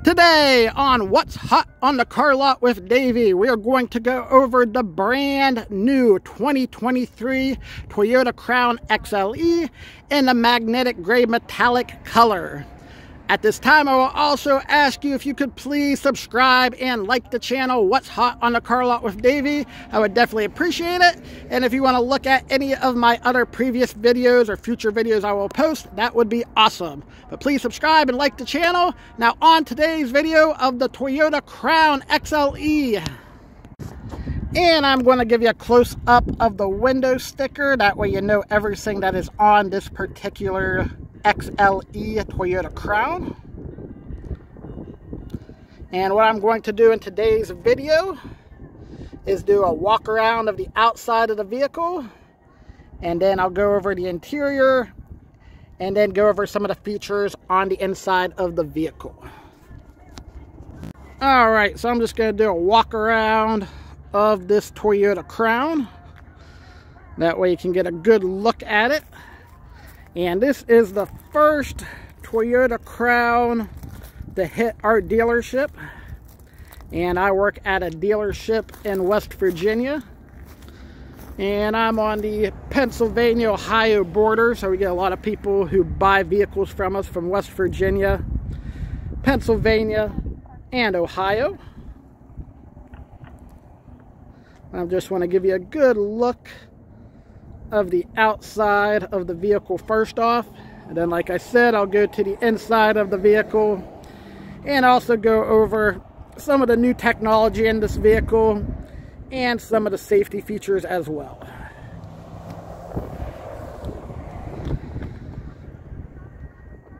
Today on What's Hot on the Car Lot with Davey, we are going to go over the brand new 2023 Toyota Crown XLE in the magnetic gray metallic color. At this time, I will also ask you if you could please subscribe and like the channel What's Hot on the Car Lot with Davey. I would definitely appreciate it. And if you want to look at any of my other previous videos or future videos I will post, that would be awesome. But please subscribe and like the channel. Now on today's video of the Toyota Crown XLE. And I'm going to give you a close-up of the window sticker. That way you know everything that is on this particular XLE Toyota Crown. And what I'm going to do in today's video is do a walk around of the outside of the vehicle, and then I'll go over the interior and then go over some of the features on the inside of the vehicle. Alright, so I'm just going to do a walk around of this Toyota Crown. That way you can get a good look at it. And this is the first Toyota Crown to hit our dealership. And I work at a dealership in West Virginia. And I'm on the Pennsylvania-Ohio border, so we get a lot of people who buy vehicles from us from West Virginia, Pennsylvania, and Ohio. I just want to give you a good look of the outside of the vehicle first off, and then like I said, I'll go to the inside of the vehicle and also go over some of the new technology in this vehicle and some of the safety features as well.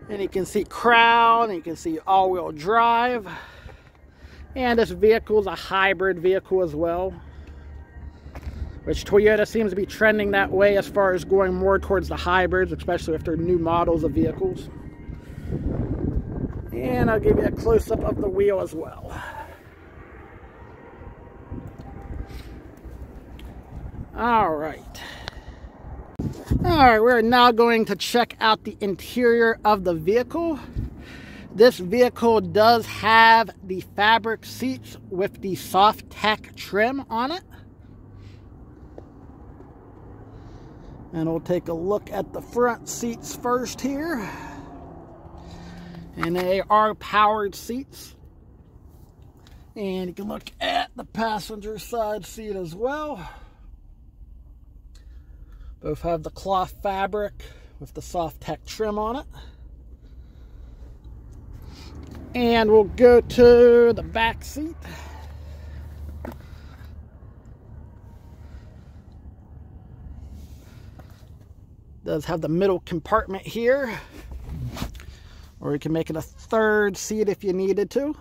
And you can see Crown, you can see all-wheel drive, and this vehicle is a hybrid vehicle as well, which Toyota seems to be trending that way as far as going more towards the hybrids, especially if they're new models of vehicles. And I'll give you a close-up of the wheel as well. Alright. Alright, we're now going to check out the interior of the vehicle. This vehicle does have the fabric seats with the soft tech trim on it. And we'll take a look at the front seats first here. And they are powered seats. And you can look at the passenger side seat as well. Both have the cloth fabric with the soft tech trim on it. And we'll go to the back seat. Does have the middle compartment here, or you can make it a third seat if you needed to.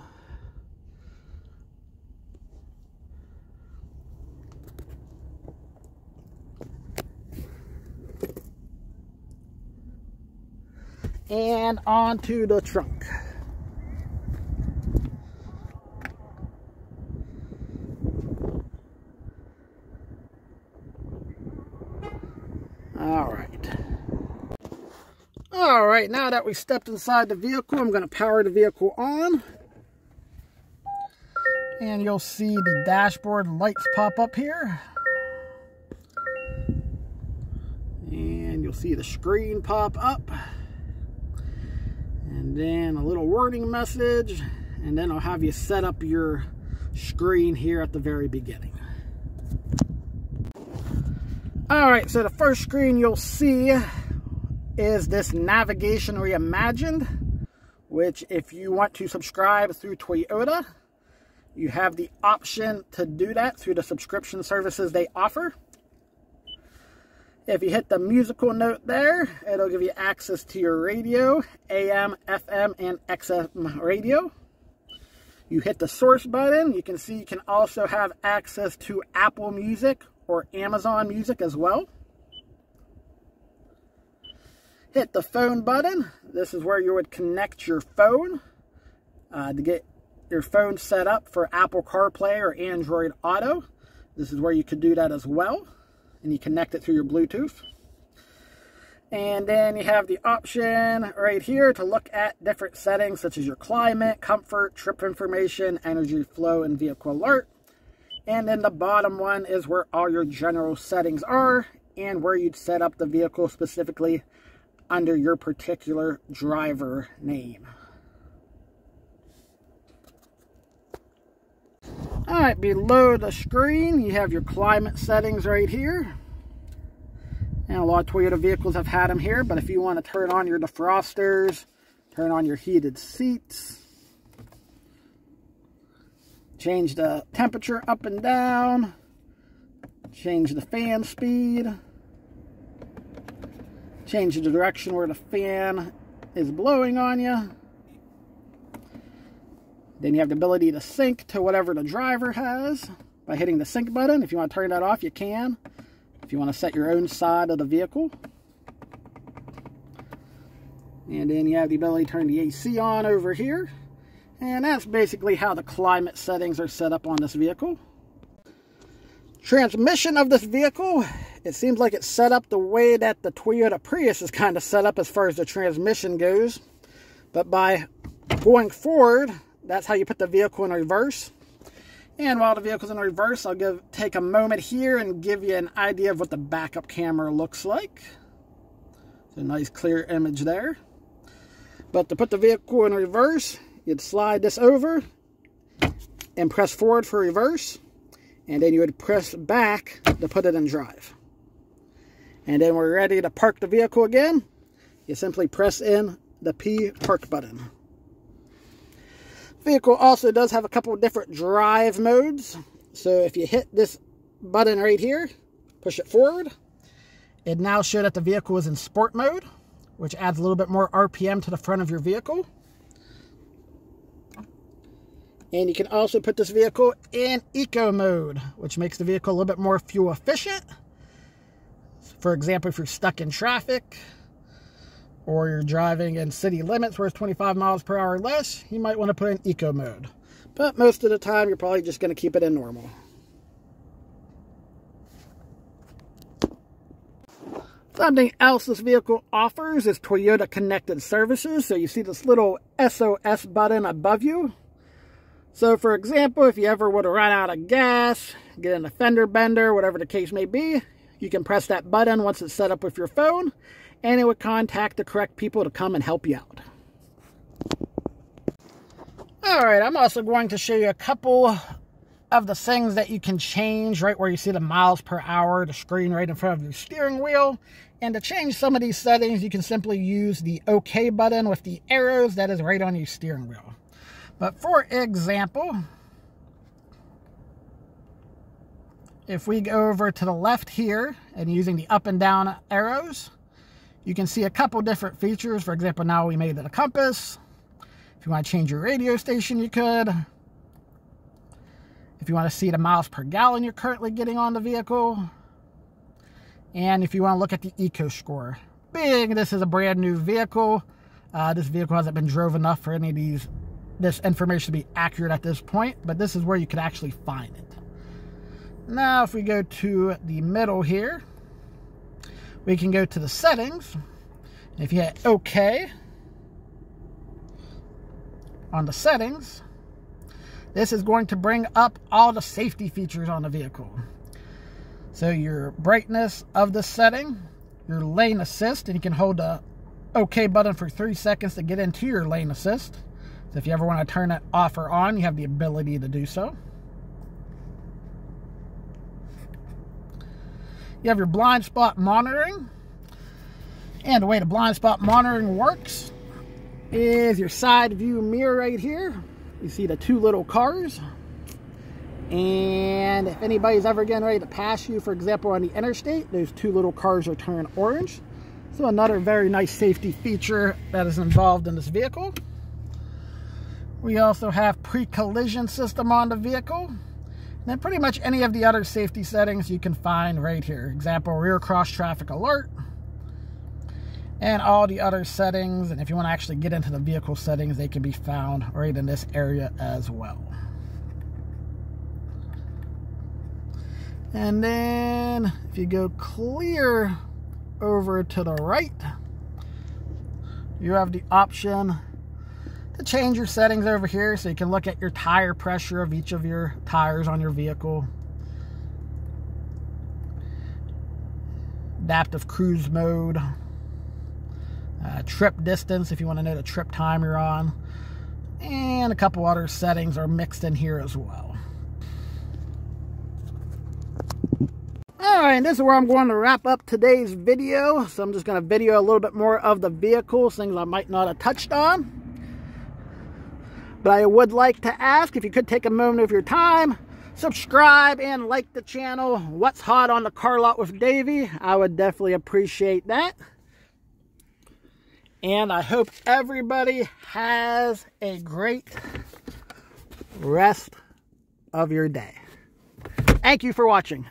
And onto the trunk. Alright, now that we stepped inside the vehicle, I'm going to power the vehicle on. And you'll see the dashboard lights pop up here. And you'll see the screen pop up. And then a little warning message. And then I'll have you set up your screen here at the very beginning. Alright, so the first screen you'll see is this Navigation Reimagined, which if you want to subscribe through Toyota, you have the option to do that through the subscription services they offer. If you hit the musical note there, it'll give you access to your radio, AM, FM, and XM radio. You hit the source button, you can see you can also have access to Apple Music or Amazon Music as well. Hit the phone button. This is where you would connect your phone to get your phone set up for Apple CarPlay or Android Auto. This is where you could do that as well. And you connect it through your Bluetooth. And then you have the option right here to look at different settings such as your climate, comfort, trip information, energy flow, and vehicle alert. And then the bottom one is where all your general settings are and where you'd set up the vehicle specifically under your particular driver name. Alright, below the screen you have your climate settings right here. And a lot of Toyota vehicles have had them here, but if you want to turn on your defrosters, turn on your heated seats, change the temperature up and down, change the fan speed, change the direction where the fan is blowing on you. Then you have the ability to sync to whatever the driver has by hitting the sync button. If you want to turn that off, you can. If you want to set your own side of the vehicle. And then you have the ability to turn the AC on over here. And that's basically how the climate settings are set up on this vehicle. Transmission of this vehicle, it seems like it's set up the way that the Toyota Prius is kind of set up as far as the transmission goes. But by going forward, that's how you put the vehicle in reverse. And while the vehicle's in reverse, I'll take a moment here and give you an idea of what the backup camera looks like. It's a nice clear image there. But to put the vehicle in reverse, you'd slide this over and press forward for reverse. And then you would press back to put it in drive. And then we're ready to park the vehicle again. You simply press in the P park button. Vehicle also does have a couple of different drive modes. So if you hit this button right here, push it forward, it now shows that the vehicle is in sport mode, which adds a little bit more RPM to the front of your vehicle. And you can also put this vehicle in eco mode, which makes the vehicle a little bit more fuel efficient. For example, if you're stuck in traffic, or you're driving in city limits where it's 25 miles per hour or less, you might want to put in eco mode. But most of the time, you're probably just going to keep it in normal. Something else this vehicle offers is Toyota Connected Services. So you see this little SOS button above you. So for example, if you ever would have run out of gas, get in a fender bender, whatever the case may be, you can press that button once it's set up with your phone, and it would contact the correct people to come and help you out. Alright, I'm also going to show you a couple of the things that you can change right where you see the miles per hour, the screen right in front of your steering wheel. And to change some of these settings, you can simply use the OK button with the arrows that is right on your steering wheel. But for example, if we go over to the left here and using the up and down arrows, you can see a couple different features. For example, now we made it a compass. If you want to change your radio station, you could. If you want to see the miles per gallon you're currently getting on the vehicle. And if you want to look at the eco score. Being this is a brand new vehicle, this vehicle hasn't been drove enough for any of this information to be accurate at this point, but this is where you could actually find it. Now, if we go to the middle here, we can go to the settings. And if you hit OK on the settings, this is going to bring up all the safety features on the vehicle. So your brightness of the setting, your lane assist, and you can hold the OK button for 3 seconds to get into your lane assist. So if you ever want to turn it off or on, you have the ability to do so. You have your blind spot monitoring. And the way the blind spot monitoring works is your side view mirror right here. You see the two little cars. And if anybody's ever getting ready to pass you, for example, on the interstate, those two little cars are turning orange. So another very nice safety feature that is involved in this vehicle. We also have pre-collision system on the vehicle. And then pretty much any of the other safety settings you can find right here. Example, rear cross traffic alert. And all the other settings. And if you want to actually get into the vehicle settings, they can be found right in this area as well. And then if you go clear over to the right, you have the option to change your settings over here, so you can look at your tire pressure of each of your tires on your vehicle. Adaptive cruise mode. Trip distance if you want to know the trip time you're on. And a couple other settings are mixed in here as well. Alright, this is where I'm going to wrap up today's video. So I'm just going to video a little bit more of the vehicle, things I might not have touched on. But I would like to ask if you could take a moment of your time, subscribe and like the channel. What's hot on the car lot with Davey? I would definitely appreciate that. And I hope everybody has a great rest of your day. Thank you for watching.